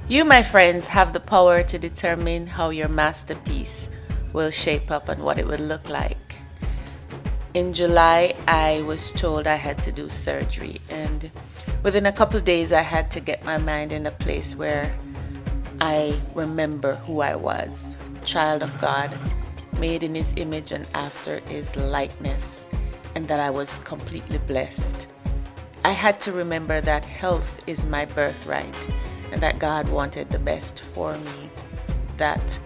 You, my friends, have the power to determine how your masterpiece will shape up and what it will look like. In July, I was told I had to do surgery, and within a couple of days, I had to get my mind in a place where I remember who I was, a child of God, made in His image and after His likeness, and that I was completely blessed. I had to remember that health is my birthright and that God wanted the best for me, that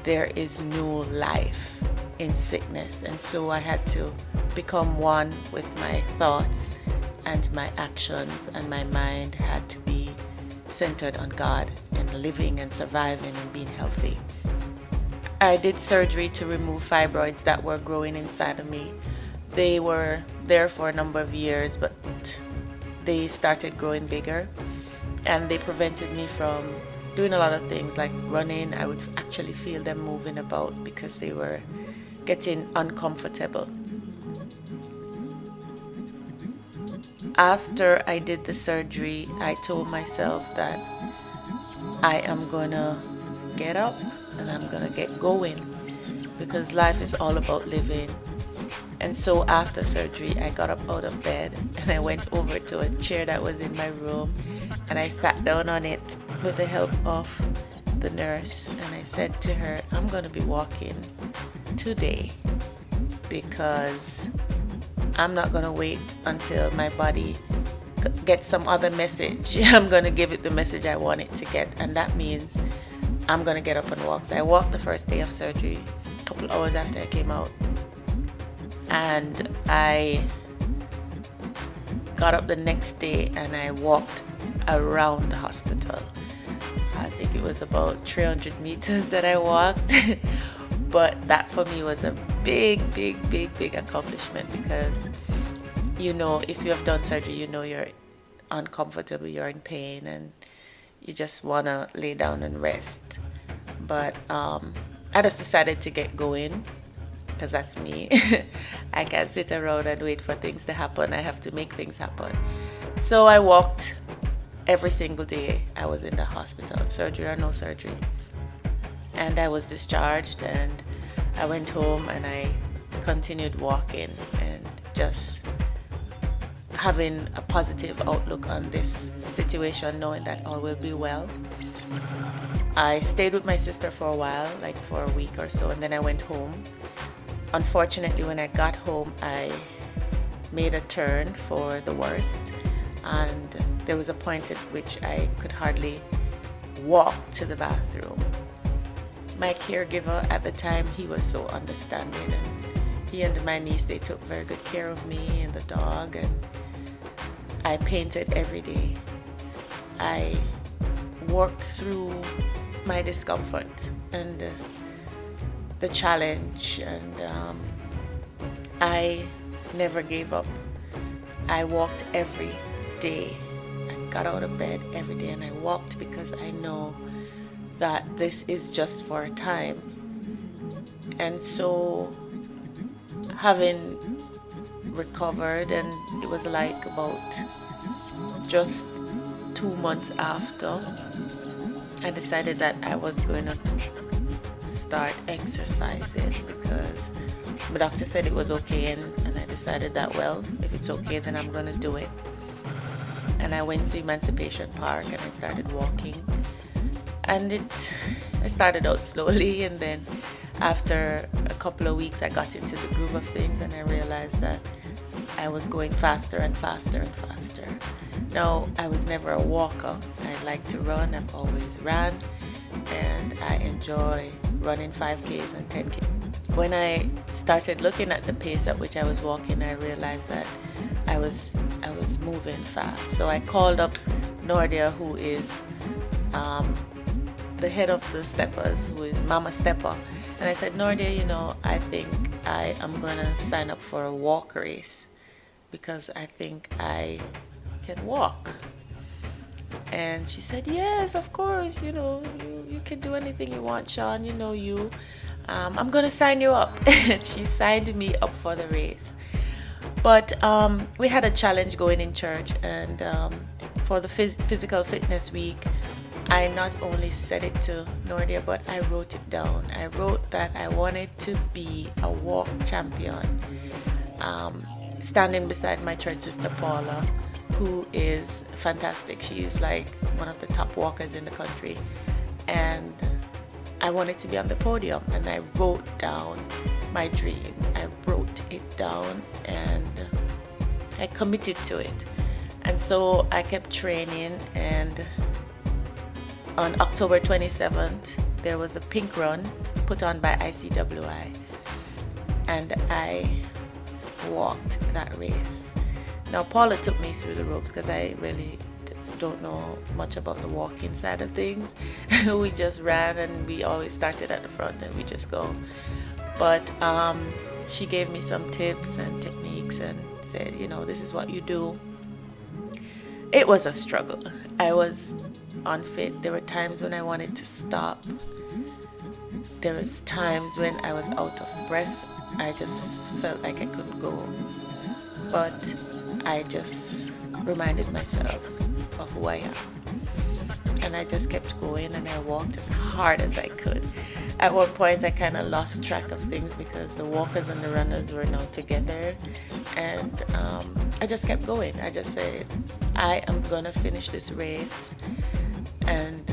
there is no life in sickness. And so I had to become one with my thoughts, and my actions and my mind had to be centered on God and living and surviving and being healthy. I did surgery to remove fibroids that were growing inside of me. They were there for a number of years, but they started growing bigger, and they prevented me from doing a lot of things like running. I would actually feel them moving about because they were getting uncomfortable. After I did the surgery, I told myself that I am gonna get up and I'm gonna get going, because life is all about living. And so after surgery, I got up out of bed and I went over to a chair that was in my room, and I sat down on it with the help of the nurse, and I said to her, I'm going to be walking today because I'm not going to wait until my body gets some other message. I'm going to give it the message I want it to get, and that means I'm going to get up and walk. So I walked the first day of surgery, a couple hours after I came out. And I got up the next day and I walked around the hospital. I think it was about 300 meters that I walked. But that for me was a big accomplishment, because you know, if you have done surgery, you know you're uncomfortable, you're in pain, and you just want to lay down and rest. But I just decided to get going, because that's me. I can't sit around and wait for things to happen. I have to make things happen. So I walked every single day I was in the hospital, surgery or no surgery. And I was discharged, and I went home and I continued walking and just having a positive outlook on this situation, knowing that all will be well. I stayed with my sister for a while, like for a week or so, and then I went home. Unfortunately, when I got home, I made a turn for the worst, and there was a point at which I could hardly walk to the bathroom. My caregiver at the time, he was so understanding, and he and my niece, they took very good care of me and the dog, and I painted every day. I worked through my discomfort and the challenge, and I never gave up. I walked every day. I got out of bed every day and I walked, because I know that this is just for a time. And so, having recovered, and it was like about just 2 months after, I decided that I was going to start exercising, because the doctor said it was okay, and I decided that, well, if it's okay, then I'm gonna do it. And I went to Emancipation Park and I started walking, and I started out slowly, and then after a couple of weeks I got into the groove of things, and I realized that I was going faster and faster and faster. Now, I was never a walker. I like to run. I've always ran, and I enjoy running 5Ks and 10Ks. When I started looking at the pace at which I was walking, I realized that I was moving fast. So I called up Nordia, who is the head of the steppers, who is Mama Stepper, and I said, Nordia, you know, I think I am gonna sign up for a walk race, because I think I can walk. And she said, yes, of course, you know, you can do anything you want, Shawn, you know you. I'm gonna sign you up. She signed me up for the race. But we had a challenge going in church, and for the physical fitness week, I not only said it to Nordia, but I wrote it down. I wrote that I wanted to be a walk champion, standing beside my church sister Paula, who is fantastic. She is like one of the top walkers in the country, and I wanted to be on the podium, and I wrote down my dream. I wrote it down and I committed to it. And so I kept training, and on October 27th, there was a pink run put on by ICWI, and I walked that race. Now Paula took me through the ropes because I really don't know much about the walking side of things. We just ran, and we always started at the front and we just go. But she gave me some tips and techniques and said, you know, this is what you do. It was a struggle. I was unfit. There were times when I wanted to stop. There was times when I was out of breath. I just felt like I couldn't go. But I just reminded myself of who I am. And I just kept going, and I walked as hard as I could. At one point I kind of lost track of things because the walkers and the runners were now together, and I just kept going. I just said, I am gonna finish this race, and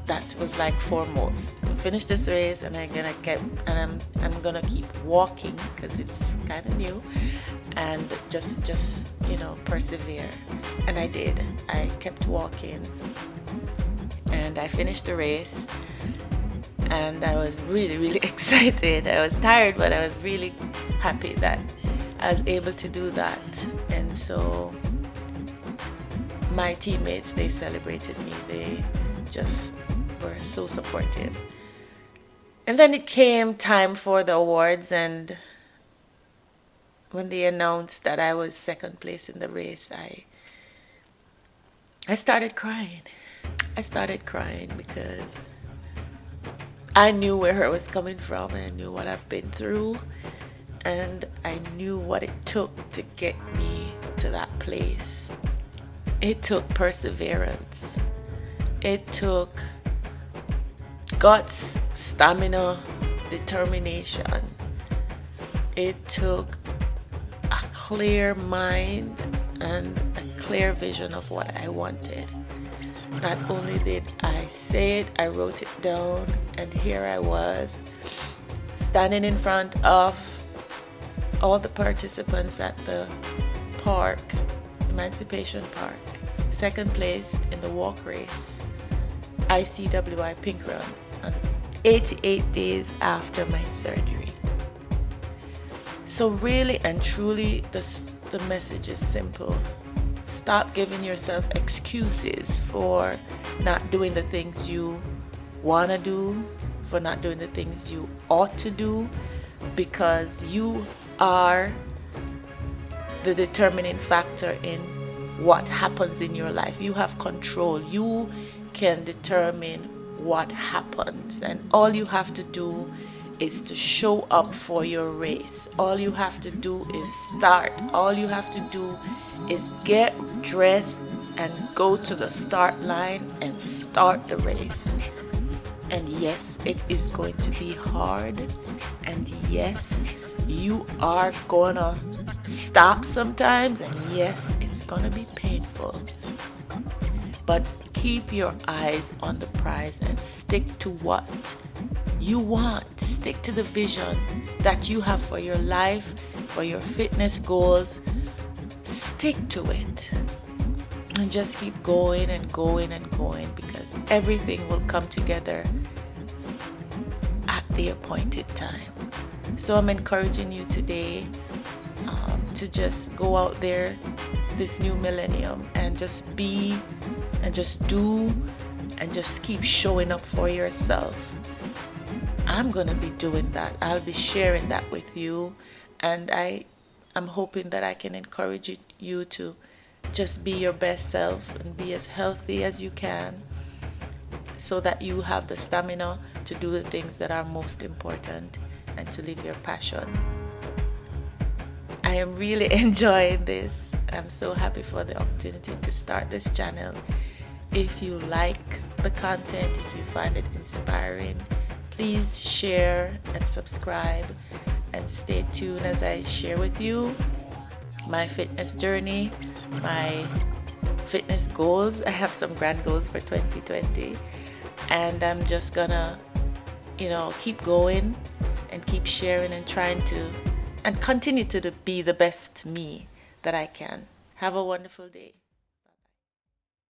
that was like foremost. Finish this race, and I'm gonna keep walking because it's kind of new, and just you know, persevere. And I did. I kept walking, and I finished the race, and I was really excited. I was tired, but I was really happy that I was able to do that. And so my teammates, they celebrated me. They just were so supportive. And then it came time for the awards, and when they announced that I was second place in the race, I started crying. I started crying because I knew where I was coming from, and I knew what I've been through, and I knew what it took to get me to that place. It took perseverance. It took guts, stamina, determination. It took a clear mind and a clear vision of what I wanted. Not only did I say it, I wrote it down, and here I was standing in front of all the participants at the park, Emancipation Park, second place in the walk race, ICWI Pink Run, 88 days after my surgery. So really and truly, the message is simple. Stop giving yourself excuses for not doing the things you want to do, for not doing the things you ought to do, because you are the determining factor in what happens in your life. You have control. You can determine what happens, and all you have to do is to show up for your race. All you have to do is start. All you have to do is get dressed and go to the start line and start the race. And yes, it is going to be hard, and yes, you are gonna stop sometimes, and yes, it's gonna be painful. But keep your eyes on the prize and stick to what you want. Stick to the vision that you have for your life, for your fitness goals. Stick to it and just keep going and going and going, because everything will come together at the appointed time. So I'm encouraging you today to just go out there this new millennium and just be and just do and just keep showing up for yourself. I'm going to be doing that. I'll be sharing that with you, and I'm hoping that I can encourage you to just be your best self and be as healthy as you can, so that you have the stamina to do the things that are most important and to live your passion. I am really enjoying this. I'm so happy for the opportunity to start this channel. If you like the content, if you find it inspiring, please share and subscribe, and stay tuned as I share with you my fitness journey, my fitness goals. I have some grand goals for 2020, and I'm just gonna, keep going and keep sharing and trying to and continue to be the best me that I can. Have a wonderful day.